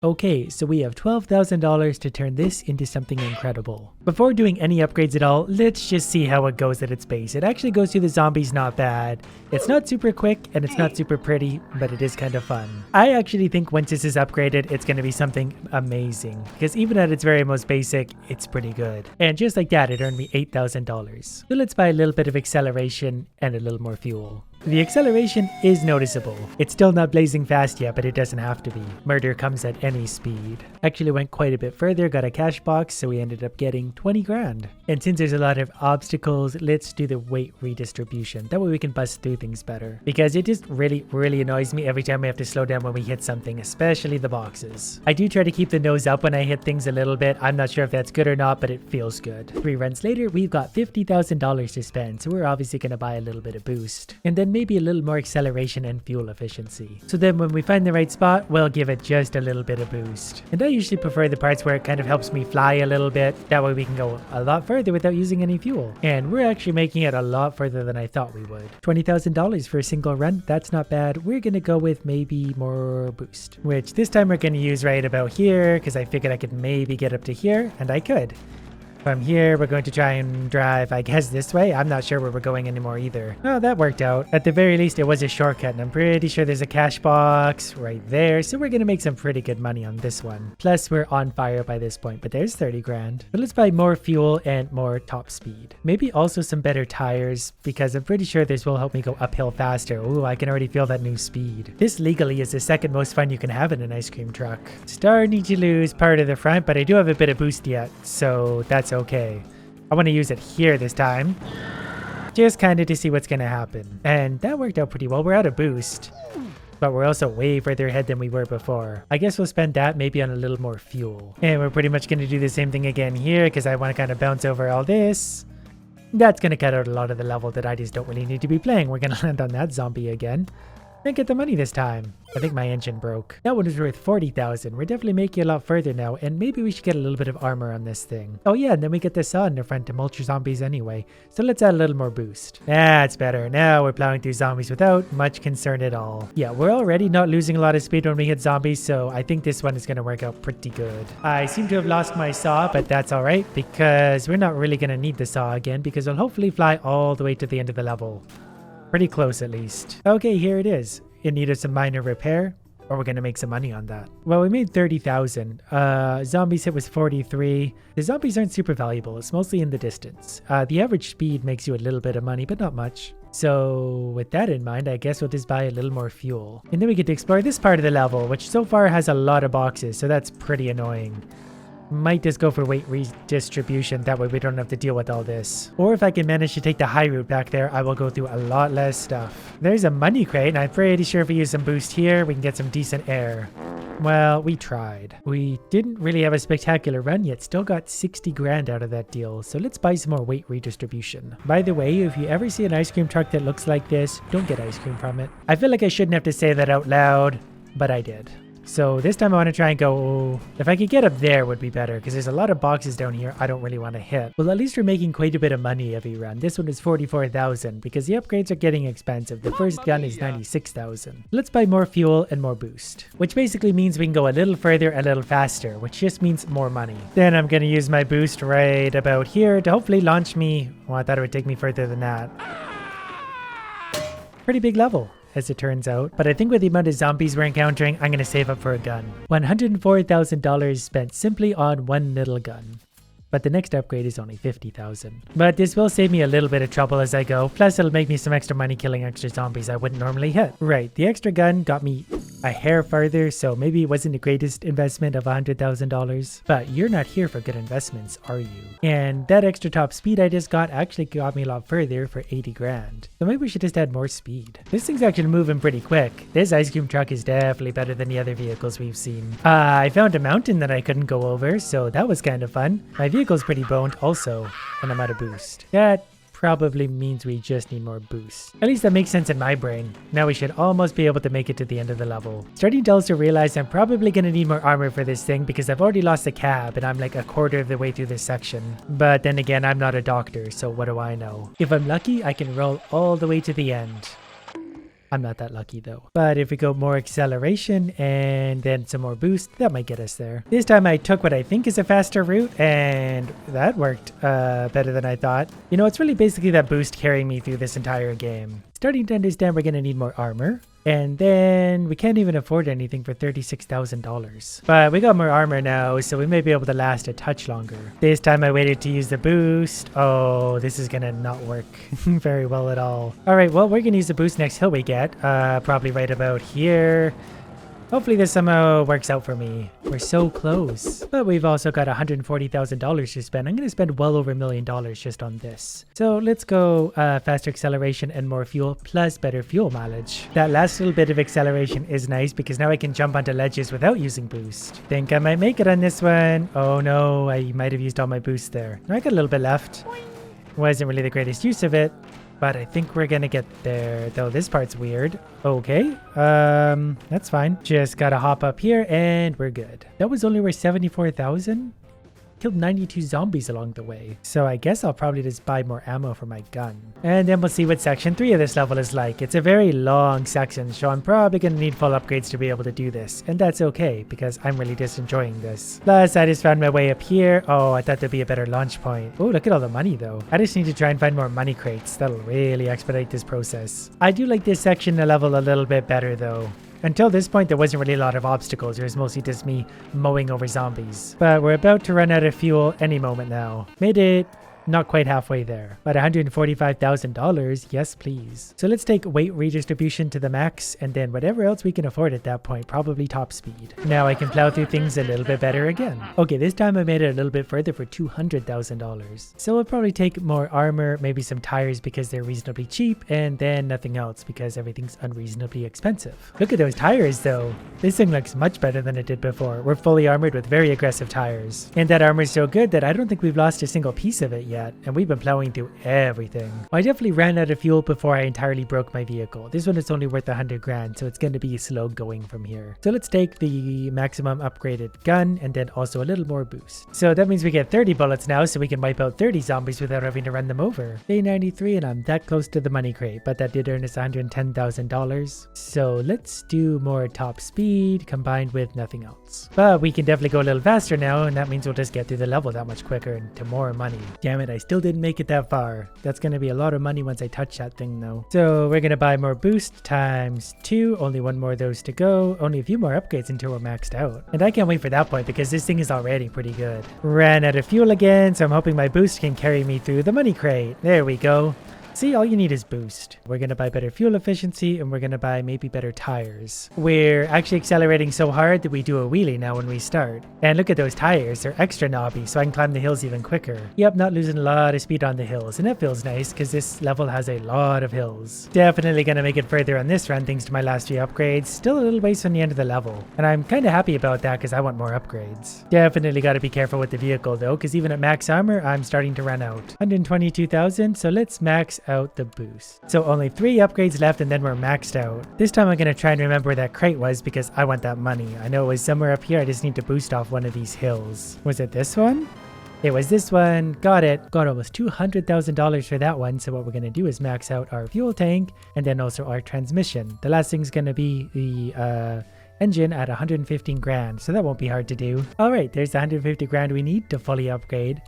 Okay, so we have $12,000 to turn this into something incredible. Before doing any upgrades at all, let's just see how it goes at its base. It actually goes through the zombies not bad. It's not super quick and it's not super pretty, but it is kind of fun. I actually think once this is upgraded, it's going to be something amazing, because even at its very most basic, it's pretty good. And just like that, it earned me $8,000. So let's buy a little bit of acceleration and a little more fuel. The acceleration is noticeable. It's still not blazing fast yet, but it doesn't have to be. Murder comes at any speed. Actually went quite a bit further, got a cash box, so we ended up getting 20 grand. And since there's a lot of obstacles, let's do the weight redistribution. That way we can bust through things better. Because it just really annoys me every time we have to slow down when we hit something, especially the boxes. I do try to keep the nose up when I hit things a little bit. I'm not sure if that's good or not, but it feels good. 3 runs later, we've got $50,000 to spend, so we're obviously going to buy a little bit of boost. And then maybe a little more acceleration and fuel efficiency. So then when we find the right spot, we'll give it just a little bit of boost. And I usually prefer the parts where it kind of helps me fly a little bit. That way we can go a lot further without using any fuel. And we're actually making it a lot further than I thought we would. $20,000 for a single run, that's not bad. We're gonna go with maybe more boost, which this time we're gonna use right about here, because I figured I could maybe get up to here, and I could. From here, we're going to try and drive, I guess, this way. I'm not sure where we're going anymore either. Oh, that worked out. At the very least, it was a shortcut, and I'm pretty sure there's a cash box right there. So we're going to make some pretty good money on this one. Plus, we're on fire by this point, but there's 30 grand. But let's buy more fuel and more top speed. Maybe also some better tires, because I'm pretty sure this will help me go uphill faster. Ooh, I can already feel that new speed. This legally is the second most fun you can have in an ice cream truck. Starting to lose part of the front, but I do have a bit of boost yet, so that's okay. I want to use it here this time, just kind of to see what's going to happen. And that worked out pretty well. We're out of boost, but we're also way further ahead than we were before. I guess we'll spend that maybe on a little more fuel. And we're pretty much going to do the same thing again here, because I want to kind of bounce over all this. That's going to cut out a lot of the level that I just don't really need to be playing. We're going to land on that zombie again and get the money this time. I think my engine broke. That one was worth 40,000. We're definitely making a lot further now, and maybe we should get a little bit of armor on this thing. Oh yeah, and then we get the saw in the front to mulch zombies anyway. So let's add a little more boost. That's better. Now we're plowing through zombies without much concern at all. Yeah, we're already not losing a lot of speed when we hit zombies, so I think this one is going to work out pretty good. I seem to have lost my saw, but that's alright, because we're not really going to need the saw again, because we'll hopefully fly all the way to the end of the level. Pretty close at least. Okay, here it is. It needed some minor repair, or we're going to make some money on that. Well, we made 30,000. Zombies hit was 43. The zombies aren't super valuable. It's mostly in the distance. The average speed makes you a little bit of money, but not much. So with that in mind, I guess we'll just buy a little more fuel. And then we get to explore this part of the level, which so far has a lot of boxes, so that's pretty annoying. Might just go for weight redistribution, that way we don't have to deal with all this. Or if I can manage to take the high route back there, I will go through a lot less stuff. There's a money crate, and I'm pretty sure if we use some boost here, we can get some decent air. Well, we tried. We didn't really have a spectacular run yet, still got 60 grand out of that deal, so let's buy some more weight redistribution. By the way, if you ever see an ice cream truck that looks like this, don't get ice cream from it. I feel like I shouldn't have to say that out loud, but I did. So this time I want to try and go, if I could get up there would be better, because there's a lot of boxes down here I don't really want to hit. Well, at least we're making quite a bit of money every run. This one is 44,000 because the upgrades are getting expensive. The first gun is 96,000. Let's buy more fuel and more boost, which basically means we can go a little further, a little faster, which just means more money. Then I'm going to use my boost right about here to hopefully launch me. Well, I thought it would take me further than that. Pretty big level, as it turns out. But I think with the amount of zombies we're encountering, I'm going to save up for a gun. $104,000 spent simply on one little gun. But the next upgrade is only 50,000. But this will save me a little bit of trouble as I go. Plus it'll make me some extra money killing extra zombies I wouldn't normally hit. Right, the extra gun got me a hair farther, so maybe it wasn't the greatest investment of $100,000. But you're not here for good investments, are you? And that extra top speed I just got actually got me a lot further for 80 grand. So maybe we should just add more speed. This thing's actually moving pretty quick. This ice cream truck is definitely better than the other vehicles we've seen. I found a mountain that I couldn't go over, so that was kind of fun. My vehicle's pretty boned also, and I'm out of boost. That probably means we just need more boost. At least that makes sense in my brain. Now we should almost be able to make it to the end of the level. Starting to also realize I'm probably going to need more armor for this thing because I've already lost the cab and I'm like a quarter of the way through this section. But then again, I'm not a doctor, so what do I know? If I'm lucky, I can roll all the way to the end. I'm not that lucky though. But if we go more acceleration and then some more boost, that might get us there. This time I took what I think is a faster route, and that worked better than I thought. You know, it's really basically that boost carrying me through this entire game. Starting to understand we're going to need more armor. And then we can't even afford anything for $36,000. But we got more armor now, so we may be able to last a touch longer. This time I waited to use the boost. Oh, this is gonna not work very well at all. All right, well, we're gonna use the boost next hill we get. Probably right about here. Hopefully this somehow works out for me. We're so close. But we've also got $140,000 to spend. I'm going to spend well over $1 million just on this. So let's go faster acceleration and more fuel plus better fuel mileage. That last little bit of acceleration is nice because now I can jump onto ledges without using boost. Think I might make it on this one. Oh no, I might have used all my boost there. I got a little bit left. Wasn't really the greatest use of it. But I think we're gonna get there, though this part's weird. Okay, that's fine. Just gotta hop up here and we're good. That was only worth 74,000? Killed 92 zombies along the way. So I guess I'll probably just buy more ammo for my gun. And then we'll see what section 3 of this level is like. It's a very long section, so I'm probably gonna need full upgrades to be able to do this. And that's okay, because I'm really just enjoying this. Plus, I just found my way up here. Oh, I thought there'd be a better launch point. Oh, look at all the money though. I just need to try and find more money crates. That'll really expedite this process. I do like this section of the level a little bit better though. Until this point, there wasn't really a lot of obstacles. It was mostly just me mowing over zombies. But we're about to run out of fuel any moment now. Made it not quite halfway there, but $145,000, yes please. So let's take weight redistribution to the max, and then whatever else we can afford at that point, probably top speed. Now I can plow through things a little bit better again. Okay, this time I made it a little bit further for $200,000. So we'll probably take more armor, maybe some tires because they're reasonably cheap, and then nothing else because everything's unreasonably expensive. Look at those tires though. This thing looks much better than it did before. We're fully armored with very aggressive tires. And that armor is so good that I don't think we've lost a single piece of it yet. And we've been plowing through everything. I definitely ran out of fuel before I entirely broke my vehicle. This one is only worth 100 grand, so it's going to be slow going from here. So let's take the maximum upgraded gun and then also a little more boost. So that means we get 30 bullets now, so we can wipe out 30 zombies without having to run them over. Day 93 and I'm that close to the money crate, but that did earn us $110,000. So let's do more top speed combined with nothing else. But we can definitely go a little faster now, and that means we'll just get through the level that much quicker and to more money. Damn it, I still didn't make it that far. That's going to be a lot of money once I touch that thing though. So we're going to buy more boost times 2. Only one more of those to go. Only a few more upgrades until we're maxed out. And I can't wait for that point because this thing is already pretty good. Ran out of fuel again, so I'm hoping my boost can carry me through the money crate. There we go. See, all you need is boost. We're going to buy better fuel efficiency and we're going to buy maybe better tires. We're actually accelerating so hard that we do a wheelie now when we start. And look at those tires. They're extra knobby, so I can climb the hills even quicker. Yep, not losing a lot of speed on the hills. And that feels nice because this level has a lot of hills. Definitely going to make it further on this run thanks to my last few upgrades. Still a little ways from the end of the level. And I'm kind of happy about that because I want more upgrades. Definitely got to be careful with the vehicle though, because even at max armor, I'm starting to run out. 122,000, so let's max out the boost. So only 3 upgrades left and then we're maxed out. This time I'm going to try and remember where that crate was because I want that money. I know it was somewhere up here. I just need to boost off one of these hills. Was it this one? It was this one. Got it. Got almost $200,000 for that one. So what we're going to do is max out our fuel tank and then also our transmission. The last thing's going to be the engine at 115 grand. So that won't be hard to do. All right, there's the 150 grand we need to fully upgrade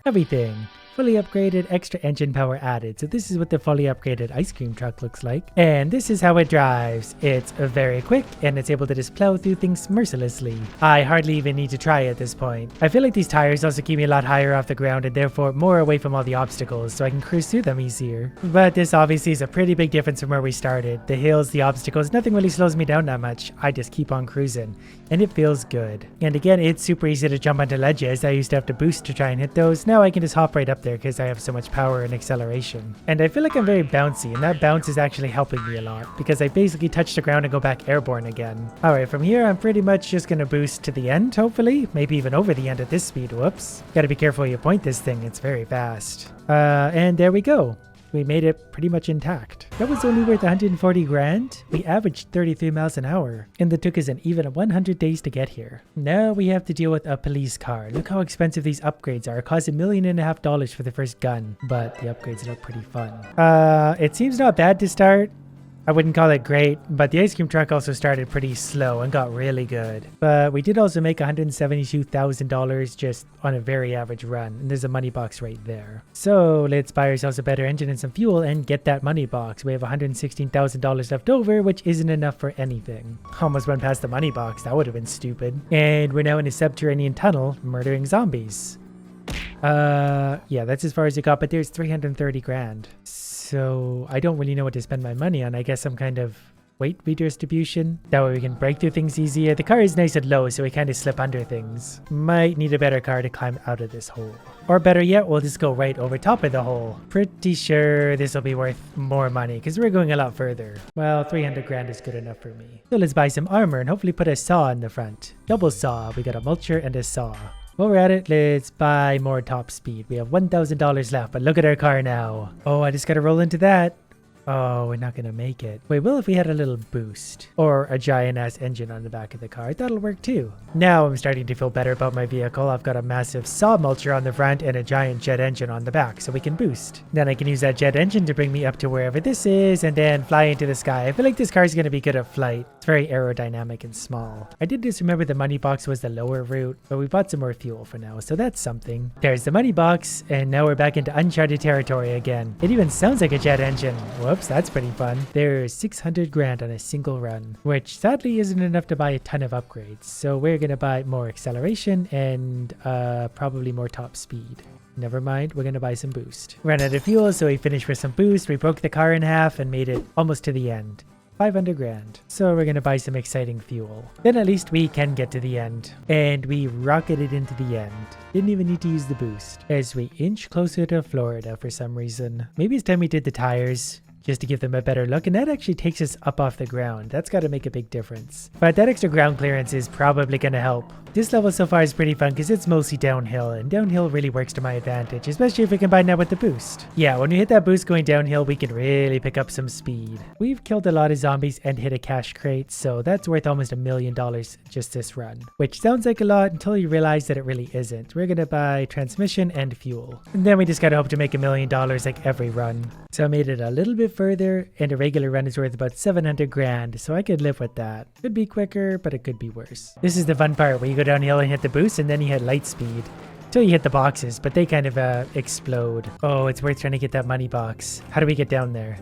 everything. Fully upgraded, extra engine power added. So this is what the fully upgraded ice cream truck looks like. And this is how it drives. It's very quick and it's able to just plow through things mercilessly. I hardly even need to try at this point. I feel like these tires also keep me a lot higher off the ground and therefore more away from all the obstacles so I can cruise through them easier. But this obviously is a pretty big difference from where we started. The hills, the obstacles, nothing really slows me down that much. I just keep on cruising and it feels good. And again, it's super easy to jump onto ledges. I used to have to boost to try and hit those. Now I can just hop right up there because I have so much power and acceleration. And I feel like I'm very bouncy, and that bounce is actually helping me a lot because I basically touch the ground and go back airborne again. Alright, from here I'm pretty much just gonna boost to the end, hopefully. Maybe even over the end at this speed. Whoops. Gotta be careful you point this thing, it's very fast. And there we go. We made it pretty much intact. That was only worth 140 grand. We averaged 33 miles an hour, and it took us an even 100 days to get here. Now we have to deal with a police car. Look how expensive these upgrades are. It costs $1.5 million for the first gun, but the upgrades look pretty fun. It seems not bad to start. I wouldn't call it great, but the ice cream truck also started pretty slow and got really good. But we did also make $172,000 just on a very average run, and there's a money box right there. So let's buy ourselves a better engine and some fuel and get that money box. We have $116,000 left over, which isn't enough for anything. Almost went past the money box, that would have been stupid. And we're now in a subterranean tunnel murdering zombies. Yeah, that's as far as it got, but there's 330 grand. So I don't really know what to spend my money on. I guess some kind of weight redistribution. That way we can break through things easier. The car is nice and low, so we kind of slip under things. Might need a better car to climb out of this hole. Or better yet, we'll just go right over top of the hole. Pretty sure this will be worth more money because we're going a lot further. Well, 300 grand is good enough for me. So let's buy some armor and hopefully put a saw in the front. Double saw. We got a mulcher and a saw. While we're at it, let's buy more top speed. We have $1,000 left, but look at our car now. Oh, I just gotta roll into that. Oh, we're not gonna make it. Wait, well, if we had a little boost or a giant ass engine on the back of the car, that'll work too. Now I'm starting to feel better about my vehicle. I've got a massive saw mulcher on the front and a giant jet engine on the back, so we can boost. Then I can use that jet engine to bring me up to wherever this is and then fly into the sky. I feel like this car is gonna be good at flight. It's very aerodynamic and small. I did just remember the money box was the lower route, but we bought some more fuel for now, so that's something. There's the money box, and now we're back into uncharted territory again. It even sounds like a jet engine. Whoops, that's pretty fun. There's 600 grand on a single run, which sadly isn't enough to buy a ton of upgrades. So we're gonna buy more acceleration and probably more top speed. Never mind, we're gonna buy some boost. Ran out of fuel, so we finished with some boost. We broke the car in half and made it almost to the end. 500 grand. So we're gonna buy some exciting fuel. Then at least we can get to the end. And we rocketed into the end. Didn't even need to use the boost. As we inch closer to Florida for some reason. Maybe it's time we did the tires, just to give them a better look, and that actually takes us up off the ground. That's got to make a big difference. But that extra ground clearance is probably going to help. This level so far is pretty fun because it's mostly downhill, and downhill really works to my advantage, especially if we combine that with the boost. Yeah, when we hit that boost going downhill, we can really pick up some speed. We've killed a lot of zombies and hit a cash crate, so that's worth almost $1 million just this run. Which sounds like a lot until you realize that it really isn't. We're going to buy transmission and fuel. And then we just got to hope to make $1 million like every run. So I made it a little bit further, and a regular run is worth about 700 grand, so I could live with that. Could be quicker, but it could be worse. This is the fun part where you go downhill and hit the boost, and then you hit light speed until you hit the boxes, but they kind of explode. Oh, it's worth trying to get that money box. How do we get down there?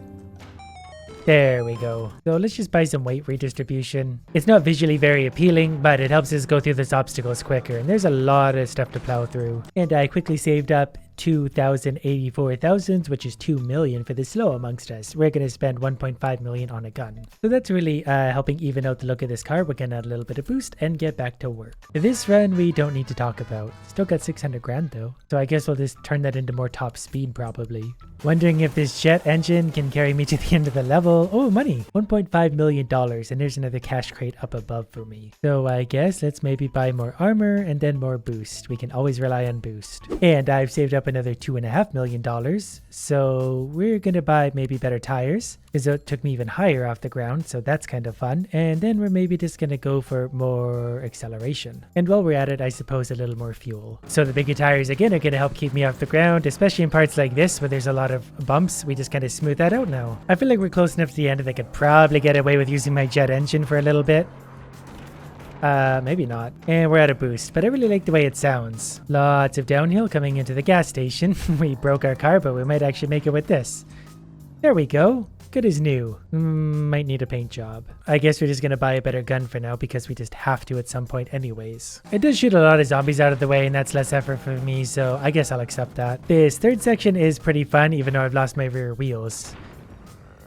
There we go. So let's just buy some weight redistribution. It's not visually very appealing, but it helps us go through those obstacles quicker, and there's a lot of stuff to plow through. And I quickly saved up 2,084 thousands, which is 2 million for the slow amongst us. We're going to spend 1.5 million on a gun. So that's really helping even out the look of this car. We're going to add a little bit of boost and get back to work. This run we don't need to talk about. Still got 600 grand though. So I guess we'll just turn that into more top speed probably. Wondering if this jet engine can carry me to the end of the level. Oh, money! $1.5 million, and there's another cash crate up above for me. So I guess let's maybe buy more armor and then more boost. We can always rely on boost. And I've saved up another $2.5 million. So we're gonna buy maybe better tires, because it took me even higher off the ground, so that's kind of fun. And then we're maybe just gonna go for more acceleration. And while we're at it, I suppose a little more fuel. So the bigger tires again are gonna help keep me off the ground, especially in parts like this where there's a lot of bumps. We just kind of smooth that out now. I feel like we're close enough to the end that I could probably get away with using my jet engine for a little bit. Maybe not. And we're out of boost, but I really like the way it sounds. Lots of downhill coming into the gas station. We broke our car, but we might actually make it with this. There we go. Good as new. Might need a paint job. I guess we're just gonna buy a better gun for now because we just have to at some point anyways. It does shoot a lot of zombies out of the way, and that's less effort for me, so I guess I'll accept that. This third section is pretty fun, even though I've lost my rear wheels.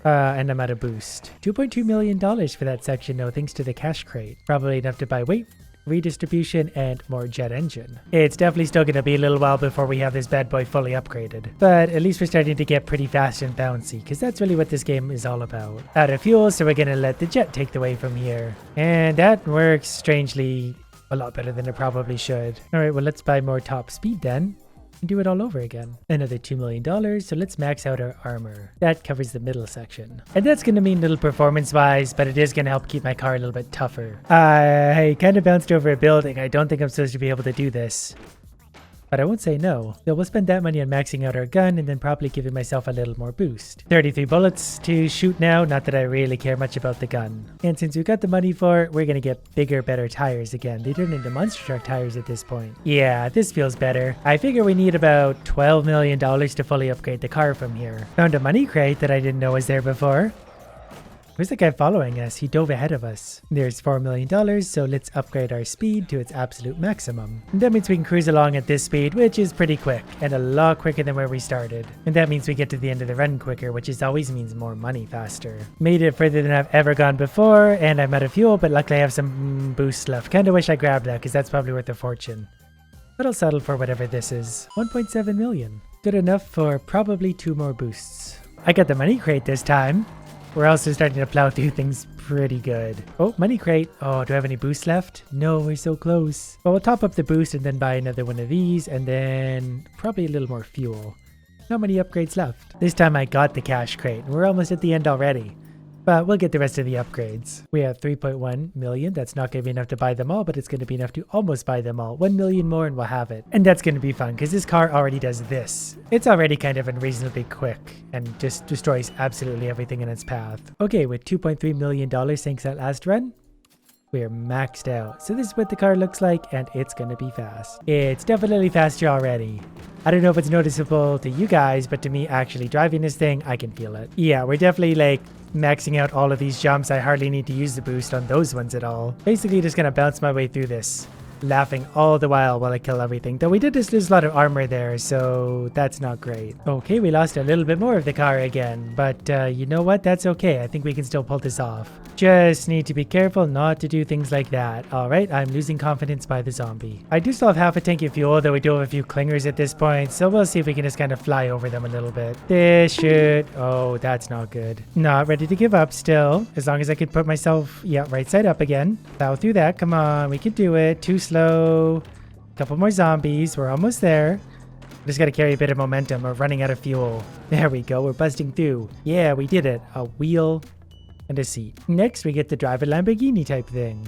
And I'm out of boost. $2.2 million for that section though, thanks to the cash crate. Probably enough to buy weight redistribution and more jet engine. It's definitely still going to be a little while before we have this bad boy fully upgraded, but at least we're starting to get pretty fast and bouncy, because that's really what this game is all about. Out of fuel, so we're going to let the jet take the way from here, and that works strangely a lot better than it probably should. All right, well, let's buy more top speed then and do it all over again. Another $2 million, so let's max out our armor. That covers the middle section. And that's going to mean little performance-wise, but it is going to help keep my car a little bit tougher. I kind of bounced over a building. I don't think I'm supposed to be able to do this. but I won't say no. So we'll spend that money on maxing out our gun and then probably giving myself a little more boost. 33 bullets to shoot now, not that I really care much about the gun. And since we got the money for it, we're gonna get bigger, better tires again. They turn into monster truck tires at this point. Yeah, this feels better. I figure we need about $12 million to fully upgrade the car from here. Found a money crate that I didn't know was there before. Where's the guy following us? He dove ahead of us. There's $4 million, so let's upgrade our speed to its absolute maximum. And that means we can cruise along at this speed, which is pretty quick, and a lot quicker than where we started. And that means we get to the end of the run quicker, which is always means more money faster. Made it further than I've ever gone before, and I'm out of fuel, but luckily I have some boost left. Kinda wish I grabbed that, because that's probably worth a fortune. But I'll settle for whatever this is. 1.7 million. Good enough for probably 2 more boosts. I got the money crate this time. We're also starting to plow through things pretty good. Oh, money crate. Oh, do I have any boost left? No, we're so close. Well, we'll top up the boost and then buy another one of these and then probably a little more fuel. Not many upgrades left. This time I got the cash crate. We're almost at the end already. But we'll get the rest of the upgrades. We have 3.1 million. That's not going to be enough to buy them all, but it's going to be enough to almost buy them all. 1 million more and we'll have it. And that's going to be fun because this car already does this. It's already kind of unreasonably quick and just destroys absolutely everything in its path. Okay, with $2.3 million thanks to that last run, we're maxed out. So this is what the car looks like, and it's gonna be fast. It's definitely faster already. I don't know if it's noticeable to you guys, but to me actually driving this thing, I can feel it. Yeah, we're definitely like maxing out all of these jumps. I hardly need to use the boost on those ones at all. Basically just gonna bounce my way through this, laughing all the while I kill everything. Though we did just lose a lot of armor there, so that's not great. Okay, we lost a little bit more of the car again, but you know what? That's okay. I think we can still pull this off. Just need to be careful not to do things like that. Alright, I'm losing confidence by the zombie. I do still have half a tank of fuel, though we do have a few clingers at this point, so we'll see if we can just kind of fly over them a little bit. This should... Oh, that's not good. Not ready to give up still. As long as I can put myself, yeah, right side up again. Plow through that. Come on, we can do it. Too slow. Couple more zombies. We're almost there. Just gotta carry a bit of momentum. We're running out of fuel. There we go. We're busting through. Yeah, we did it. A wheel and a seat. Next, we get to drive a Lamborghini type thing.